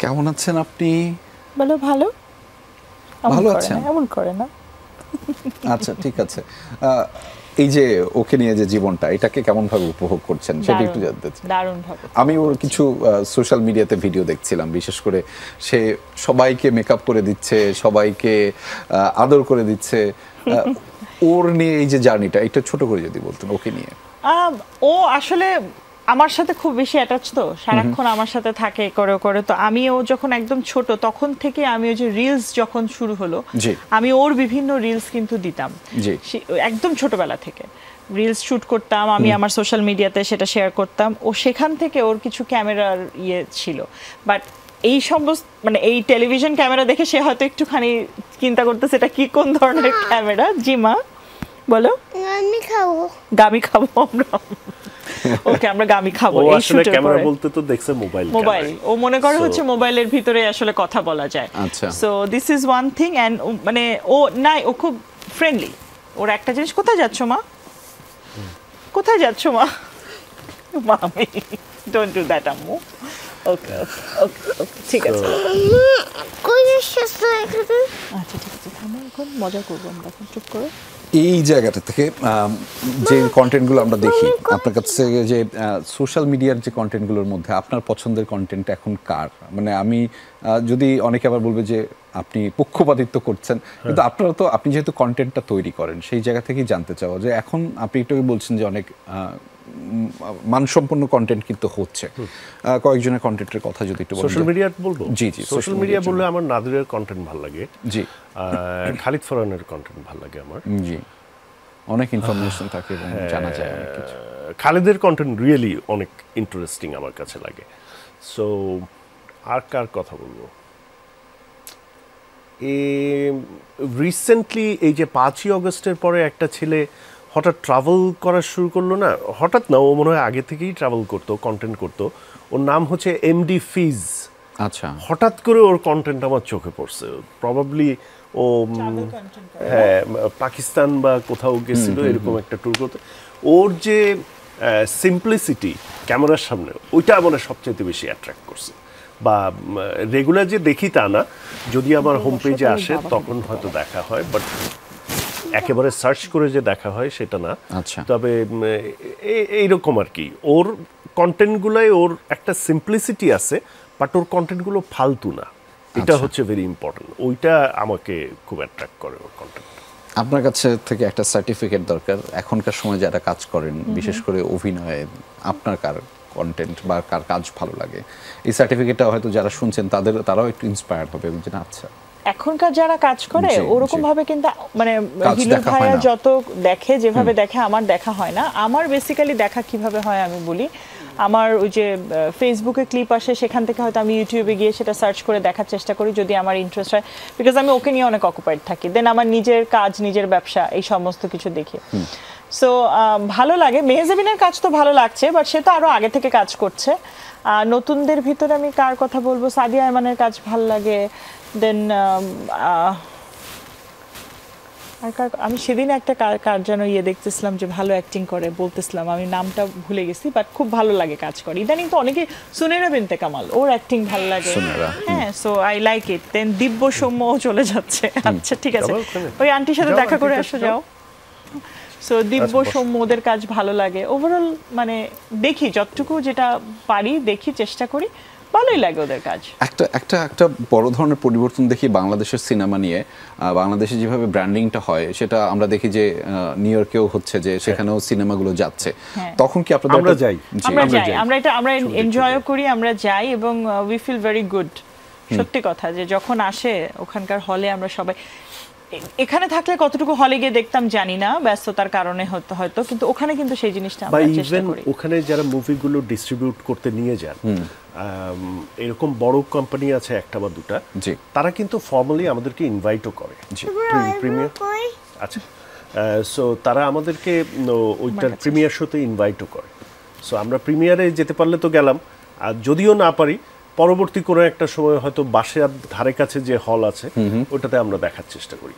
কেমন আছেন আপনি? বলো ভালো। ভালো আছেন? এমন করে না। আচ্ছা ঠিক আছে। এই যে ওকে নিয়ে যে জীবনটা এটাকে কেমন ভাবে উপভোগ করছেন সেটা একটু জানতে চাই। দারুণ ভাবে। আমি ওর কিছু সোশ্যাল মিডিয়াতে ভিডিও দেখছিলাম, বিশেষ করে সে সবাইকে মেকআপ করে দিচ্ছে, সবাইকে আদর করে দিচ্ছে। ওর নিয়ে এই যে জার্নিটা এটা ছোট করে যদি বলতেন ওকে নিয়ে। ও আসলে আমার সাথে খুব বেশি অ্যাটাচ, তো সারাক্ষণ আমার সাথে থাকে করে করে। তো আমি ও যখন একদম ছোট তখন থেকে আমি ওই যে রিলস যখন শুরু হলো, আমি ওর বিভিন্ন রিলস কিন্তু দিতাম একদম ছোটবেলা থেকে। রিলস শুট করতাম আমি আমার সোশ্যাল মিডিয়াতে, সেটা শেয়ার করতাম। ও সেখান থেকে ওর কিছু ক্যামেরার ছিল, বাট এই সমস্ত মানে এই টেলিভিশন ক্যামেরা দেখে সে হয়তো একটুখানি চিন্তা করতেছে এটা কি কোন ধরনের ক্যামেরা। জি মা বলো। গামি খাবো আমরা। ওকে আমরা গামি খাবো। এই আসলে ক্যামেরা বলতে তো দেখছে মোবাইল। ও মনে করে হচ্ছে মোবাইলের ভিতরে আসলে কথা বলা যায়। So this is one thing. And মানে ও নাই, ও খুব ফ্রেন্ডলি। ওর একটা জিনিস, কোথায় যাচ্ছ মা? কোথায় যাচ্ছ মা? মামি ডোন্ট ডু দ্যাট আম্মু। ওকে ওকে ওকে ঠিক আছে। আচ্ছা ঠিক আছে, থামো, এখন মজা করবো আমরা, এখন চুপ করো। এই জায়গাটা থেকে যে কন্টেন্টগুলো আমরা দেখি আপনার কাছে, যে সোশ্যাল মিডিয়ার যে কন্টেন্টগুলোর মধ্যে আপনার পছন্দের কন্টেন্ট এখন কার? মানে আমি যদি অনেকে আবার বলবে যে আপনি পক্ষপাতিত্ব করছেন, কিন্তু আপনারা তো, আপনি যেহেতু কন্টেন্টটা তৈরি করেন সেই জায়গা থেকেই জানতে চাওয়া যে এখন আপনি একটু বলছেন যে অনেক মানসম্পন্ন কন্টেন্ট কিন্তু হচ্ছে। কয়েকজনের কন্টেন্টের কথা যদি একটু বলেন। সোশ্যাল মিডিয়া বলবো? জি জি, সোশ্যাল মিডিয়া বললে আমার নাদিরের কন্টেন্ট ভালো লাগে। জি। খালিদ ফরহানের কন্টেন্ট ভালো লাগে আমার। জি, অনেক ইনফরমেশন থাকে এবং জানা যায় অনেক কিছু। খালিদের কন্টেন্ট রিয়েলি অনেক ইন্টারেস্টিং আমার কাছে লাগে। সো আর কার কথা বলবো? রিসেন্টলি এই যে 5ই অগস্টের পরে একটা ছেলে হঠাৎ ট্রাভেল করা শুরু করলো না, হঠাৎ না, ও মনে হয় আগে থেকেই ট্রাভেল করতো, কন্টেন্ট করতো। ওর নাম হচ্ছে এমডি ফিজ। আচ্ছা। হঠাৎ করে ওর কন্টেন্ট আমার চোখে পড়ছে। প্রবাবলি ও হ্যাঁ পাকিস্তান বা কোথাও গেছিল এরকম একটা ট্যুর করতে। ওর যে সিম্পলিসিটি ক্যামেরার সামনে, ওইটা আমার সবচেয়ে বেশি অ্যাট্রাক্ট করছে। বা রেগুলার যে দেখি তা না, যদি আমার হোম পেজে আসে তখন হয়তো দেখা হয়, বাট একেবারে সার্চ করে যে দেখা হয় সেটা না। তবে এইরকম আর কি, ওর কন্টেন্টগুলোই ওর একটা সিম্পলিসিটি আছে, বাট ওর কন্টেন্টগুলো ফালতু না, এটা হচ্ছে ভেরি ইম্পর্টেন্ট। ওইটা আমাকে খুব অ্যাট্রাক্ট করে ওর কন্টেন্ট। আপনার কাছে থেকে একটা সার্টিফিকেট দরকার এখনকার সময় যারা কাজ করেন, বিশেষ করে অভিনয়ে, আপনার কার কন্টেন্ট বা কার কাজ ভালো লাগে? এই সার্টিফিকেটটা হয়তো যারা শুনছেন তারাও একটু ইন্সপায়ার্ড হবে যে আচ্ছা। এখনকার যারা কাজ করে ওরকম ভাবে কিন্তু মানে হিলুল ভাইয়া যত দেখে, যেভাবে দেখে আমার দেখা হয় না। আমার বেসিক্যালি দেখা কিভাবে হয় আমি বলি। আমার ওই যে ফেসবুকে ক্লিপ আসে, সেখান থেকে হয়তো আমি ইউটিউবে গিয়ে সেটা সার্চ করে দেখার চেষ্টা করি যদি আমার ইন্টারেস্ট হয়, বিকজ আমি ওকে নিয়ে অনেক অকুপাইড থাকি। দেন আমার নিজের কাজ, নিজের ব্যবসা, এই সমস্ত কিছু দেখি। সো ভালো লাগে। মেহজাবিনের কাজ তো ভালো লাগছে, বাট সে তো আরো আগে থেকে কাজ করছে। নতুনদের ভিতরে আমি কার কথা বলবো? সাদিয়া আয়মানের কাজ ভালো লাগে। দেন আমি সেদিন একটা কার যেন দেখতেছিলাম যে ভালো অ্যাক্টিং করে, বলতেছিলাম আমি নামটা ভুলে গেছি, বাট খুব ভালো লাগে কাজ করে। ইদানিং তো অনেকে, সুনেরা বিনতে কামাল, ওর অ্যাক্টিং ভালো লাগে। হ্যাঁ, সো আই লাইক ইট। দেন দিব্য সৌম্য চলে যাচ্ছে। আচ্ছা ঠিক আছে, ওই আন্টির সাথে দেখা করে আসো, যাও। সো দিব্য সৌম্য, ওদের কাজ ভালো লাগে। ওভারঅল মানে দেখি যতটুকু যেটা পারি, দেখি, চেষ্টা করি, ভালোই লাগে ওদের কাজ। একটা বড় ধরনের পরিবর্তন দেখি বাংলাদেশের সিনেমা নিয়ে। বাংলাদেশে যেভাবে ব্র্যান্ডিংটা হয় সেটা আমরা দেখি যে নিউ ইয়র্কেও হচ্ছে, যে সেখানেও সিনেমাগুলো যাচ্ছে। তখন কি আপনাদের? আমরা যাই, আমরা এনজয় করি, আমরা যাই এবং উই ফিল ভেরি গুড। সত্যি কথা, যে যখন আসে ওখানকার হলে আমরা সবাই, এখানে থাকলে কতটুকু হলে গিয়ে দেখতাম জানি না, ব্যস্ততার কারণে হয়তো, কিন্তু ওখানে কিন্তু সেই জিনিসটা আমরা চেষ্টা করি। ওখানে যারা মুভিগুলো ডিস্ট্রিবিউট করতে নিয়ে যান, এরকম বড় কোম্পানি আছে একটা বা দুটা, তারা কিন্তু ফর্মালি আমাদেরকে ইনভাইটও করে প্রিমিয়ার। আচ্ছা, সো তারা আমাদেরকে ওইটার প্রিমিয়ার শোতে ইনভাইটও করে। সো আমরা প্রিমিয়ারে যেতে পারলে তো গেলাম, আর যদিও না পারি পরবর্তী কোনো একটা সময় হয়তো বাসার ধারে কাছে যে হল আছে ওটাতে আমরা দেখার চেষ্টা করি।